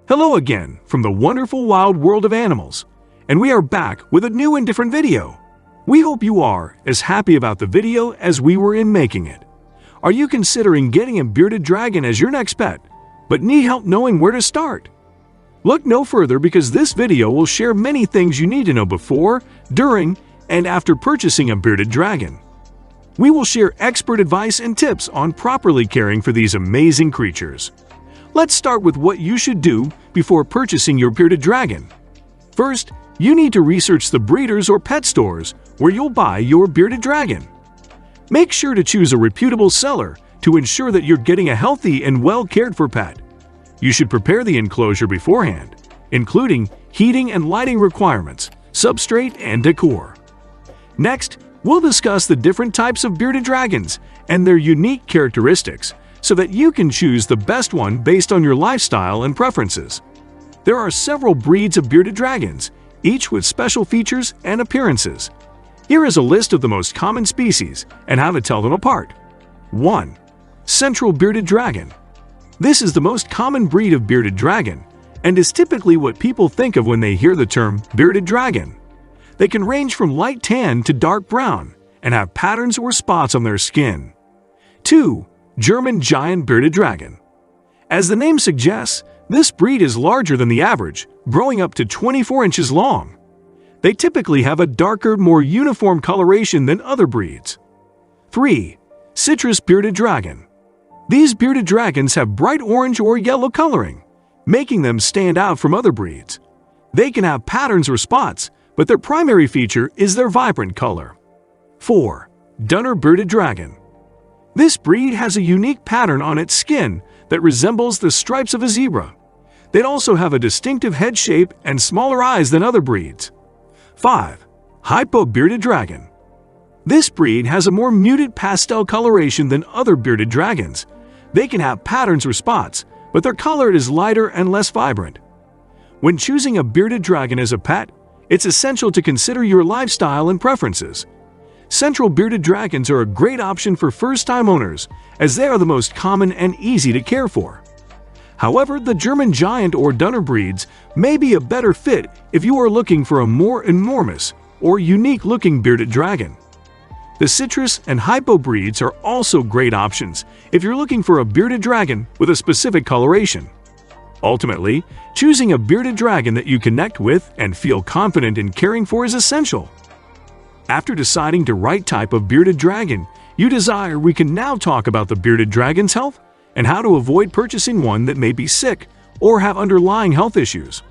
Hello again from the wonderful wild world of animals, and we are back with a new and different video. We hope you are as happy about the video as we were in making it. Are you considering getting a bearded dragon as your next pet, but need help knowing where to start? Look no further because this video will share many things you need to know before, during, and after purchasing a bearded dragon. We will share expert advice and tips on properly caring for these amazing creatures. Let's start with what you should do before purchasing your bearded dragon. First, you need to research the breeders or pet stores where you'll buy your bearded dragon. Make sure to choose a reputable seller to ensure that you're getting a healthy and well-cared-for pet. You should prepare the enclosure beforehand, including heating and lighting requirements, substrate, and decor. Next, we'll discuss the different types of bearded dragons and their unique characteristics so that you can choose the best one based on your lifestyle and preferences. There are several breeds of bearded dragons, each with special features and appearances. Here is a list of the most common species and how to tell them apart. 1. Central bearded dragon. This is the most common breed of bearded dragon and is typically what people think of when they hear the term bearded dragon. They can range from light tan to dark brown and have patterns or spots on their skin. 2. German giant bearded dragon. As the name suggests, this breed is larger than the average, growing up to 24 inches long. They typically have a darker, more uniform coloration than other breeds. 3. Citrus bearded dragon. These bearded dragons have bright orange or yellow coloring, making them stand out from other breeds. They can have patterns or spots, but their primary feature is their vibrant color. 4. Dunner bearded dragon. This breed has a unique pattern on its skin that resembles the stripes of a zebra. They also have a distinctive head shape and smaller eyes than other breeds. 5. Hypo bearded dragon. This breed has a more muted pastel coloration than other bearded dragons. They can have patterns or spots, but their color is lighter and less vibrant. When choosing a bearded dragon as a pet, it's essential to consider your lifestyle and preferences. Central bearded dragons are a great option for first-time owners as they are the most common and easy to care for. However, the German giant or Dunner breeds may be a better fit if you are looking for a more enormous or unique-looking bearded dragon. The citrus and hypo breeds are also great options if you're looking for a bearded dragon with a specific coloration. Ultimately, choosing a bearded dragon that you connect with and feel confident in caring for is essential. After deciding the right type of bearded dragon you desire, we can now talk about the bearded dragon's health and how to avoid purchasing one that may be sick or have underlying health issues.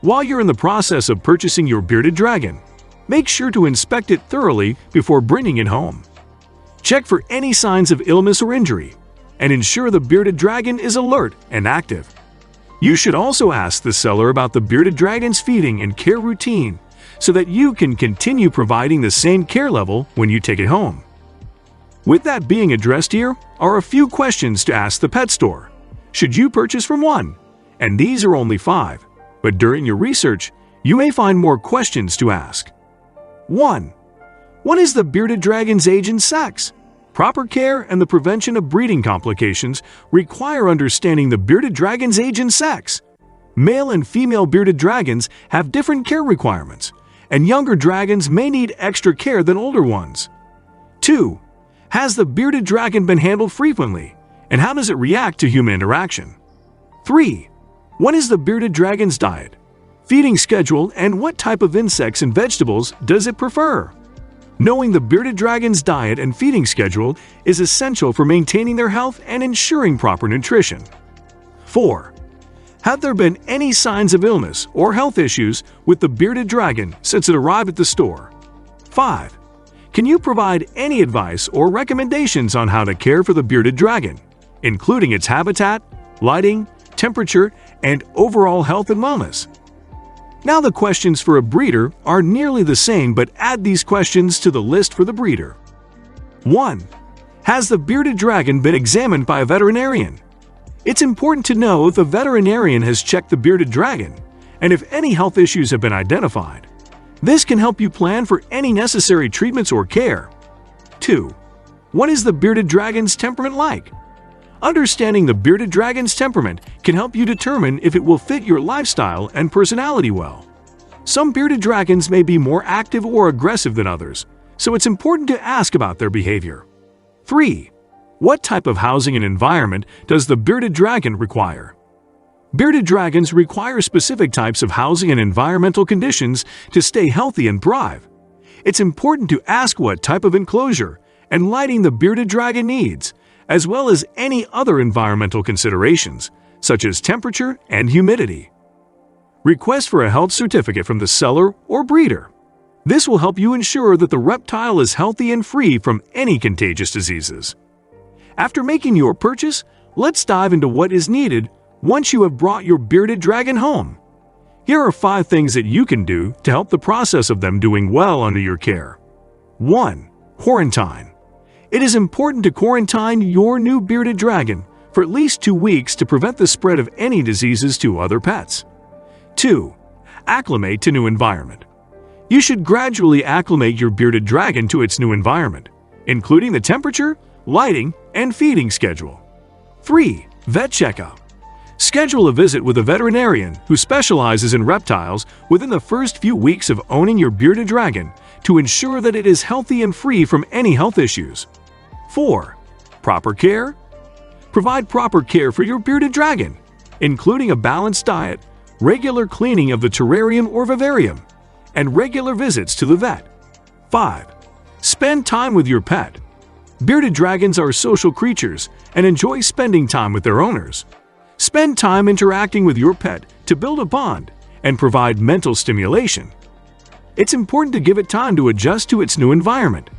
While you're in the process of purchasing your bearded dragon, make sure to inspect it thoroughly before bringing it home. Check for any signs of illness or injury, and ensure the bearded dragon is alert and active. You should also ask the seller about the bearded dragon's feeding and care routine so that you can continue providing the same care level when you take it home. With that being addressed, here are a few questions to ask the pet store. Should you purchase from one? And these are only 5, but during your research, you may find more questions to ask. 1. What is the bearded dragon's age and sex? Proper care and the prevention of breeding complications require understanding the bearded dragon's age and sex. Male and female bearded dragons have different care requirements, and younger dragons may need extra care than older ones. 2. Has the bearded dragon been handled frequently, and how does it react to human interaction? 3. What is the bearded dragon's diet, feeding schedule, and what type of insects and vegetables does it prefer? Knowing the bearded dragon's diet and feeding schedule is essential for maintaining their health and ensuring proper nutrition. 4. Have there been any signs of illness or health issues with the bearded dragon since it arrived at the store? 5. Can you provide any advice or recommendations on how to care for the bearded dragon, including its habitat, lighting, temperature, and overall health and wellness? Now the questions for a breeder are nearly the same, but add these questions to the list for the breeder. 1. Has the bearded dragon been examined by a veterinarian? It's important to know if the veterinarian has checked the bearded dragon and if any health issues have been identified. This can help you plan for any necessary treatments or care. 2. What is the bearded dragon's temperament like? Understanding the bearded dragon's temperament can help you determine if it will fit your lifestyle and personality well. Some bearded dragons may be more active or aggressive than others, so it's important to ask about their behavior. 3. What type of housing and environment does the bearded dragon require? Bearded dragons require specific types of housing and environmental conditions to stay healthy and thrive. It's important to ask what type of enclosure and lighting the bearded dragon needs, as well as any other environmental considerations, such as temperature and humidity. Request for a health certificate from the seller or breeder. This will help you ensure that the reptile is healthy and free from any contagious diseases. After making your purchase, let's dive into what is needed once you have brought your bearded dragon home. Here are 5 things that you can do to help the process of them doing well under your care. 1. Quarantine. It is important to quarantine your new bearded dragon for at least 2 weeks to prevent the spread of any diseases to other pets. 2. Acclimate to new environment. You should gradually acclimate your bearded dragon to its new environment, including the temperature, lighting, and feeding schedule. 3. Vet checkup. Schedule a visit with a veterinarian who specializes in reptiles within the first few weeks of owning your bearded dragon to ensure that it is healthy and free from any health issues. 4. Proper care. Provide proper care for your bearded dragon, including a balanced diet, regular cleaning of the terrarium or vivarium, and regular visits to the vet. 5. Spend time with your pet. Bearded dragons are social creatures and enjoy spending time with their owners. Spend time interacting with your pet to build a bond and provide mental stimulation. It's important to give it time to adjust to its new environment.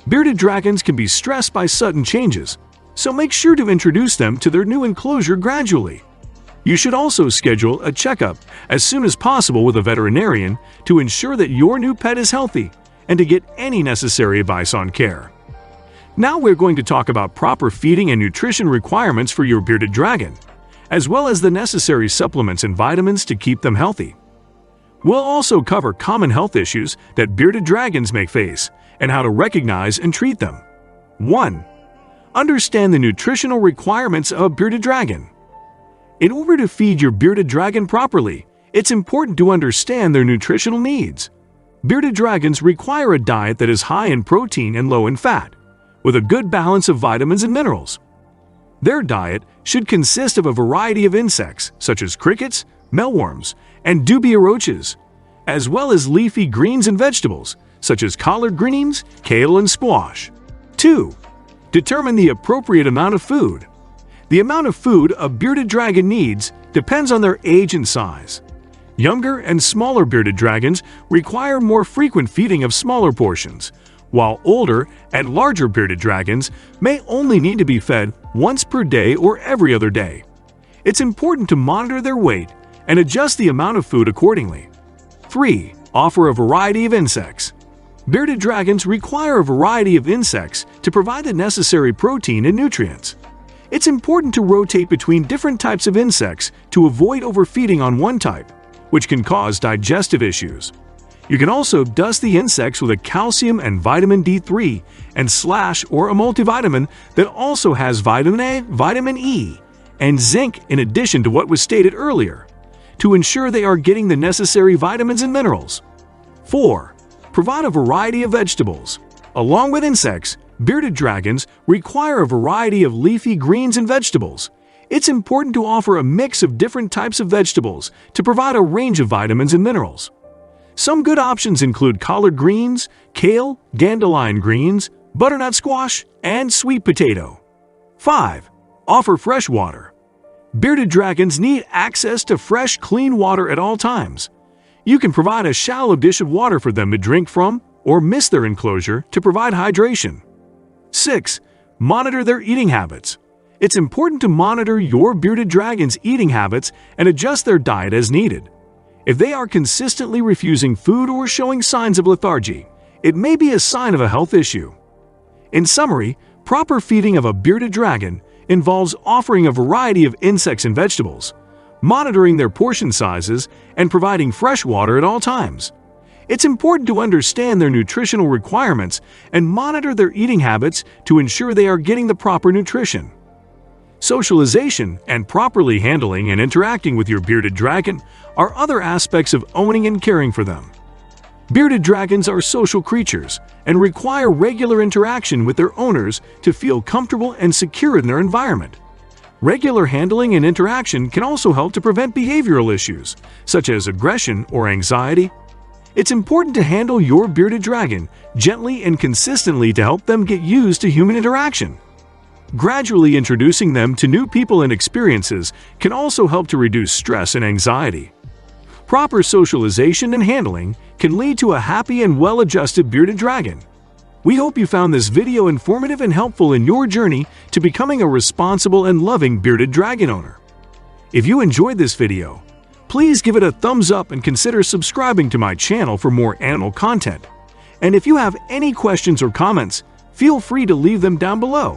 Bearded dragons can be stressed by sudden changes, so make sure to introduce them to their new enclosure gradually. You should also schedule a checkup as soon as possible with a veterinarian to ensure that your new pet is healthy and to get any necessary advice on care. Now we're going to talk about proper feeding and nutrition requirements for your bearded dragon, as well as the necessary supplements and vitamins to keep them healthy. We'll also cover common health issues that bearded dragons may face and how to recognize and treat them. 1. Understand the nutritional requirements of a bearded dragon. In order to feed your bearded dragon properly, it's important to understand their nutritional needs. Bearded dragons require a diet that is high in protein and low in fat, with a good balance of vitamins and minerals. Their diet should consist of a variety of insects such as crickets, mealworms, and dubia roaches, as well as leafy greens and vegetables such as collard greens, kale, and squash. 2. Determine the appropriate amount of food. The amount of food a bearded dragon needs depends on their age and size. Younger and smaller bearded dragons require more frequent feeding of smaller portions, while older and larger bearded dragons may only need to be fed once per day or every other day. It's important to monitor their weight and adjust the amount of food accordingly. 3. Offer a variety of insects. Bearded dragons require a variety of insects to provide the necessary protein and nutrients. It's important to rotate between different types of insects to avoid overfeeding on one type, which can cause digestive issues. You can also dust the insects with a calcium and vitamin D3 and slash or a multivitamin that also has vitamin A, vitamin E, and zinc in addition to what was stated earlier, to ensure they are getting the necessary vitamins and minerals. 4. Provide a variety of vegetables. Along with insects, bearded dragons require a variety of leafy greens and vegetables. It's important to offer a mix of different types of vegetables to provide a range of vitamins and minerals. Some good options include collard greens, kale, dandelion greens, butternut squash, and sweet potato. 5. Offer fresh water. Bearded dragons need access to fresh, clean water at all times. You can provide a shallow dish of water for them to drink from or mist their enclosure to provide hydration. 6. Monitor their eating habits. It's important to monitor your bearded dragon's eating habits and adjust their diet as needed. If they are consistently refusing food or showing signs of lethargy, it may be a sign of a health issue. In summary, proper feeding of a bearded dragon involves offering a variety of insects and vegetables, monitoring their portion sizes, and providing fresh water at all times. It's important to understand their nutritional requirements and monitor their eating habits to ensure they are getting the proper nutrition. Socialization and properly handling and interacting with your bearded dragon are other aspects of owning and caring for them. Bearded dragons are social creatures and require regular interaction with their owners to feel comfortable and secure in their environment. Regular handling and interaction can also help to prevent behavioral issues, such as aggression or anxiety. It's important to handle your bearded dragon gently and consistently to help them get used to human interaction. Gradually introducing them to new people and experiences can also help to reduce stress and anxiety. Proper socialization and handling can lead to a happy and well-adjusted bearded dragon. We hope you found this video informative and helpful in your journey to becoming a responsible and loving bearded dragon owner. If you enjoyed this video, please give it a thumbs up and consider subscribing to my channel for more animal content. And if you have any questions or comments, feel free to leave them down below.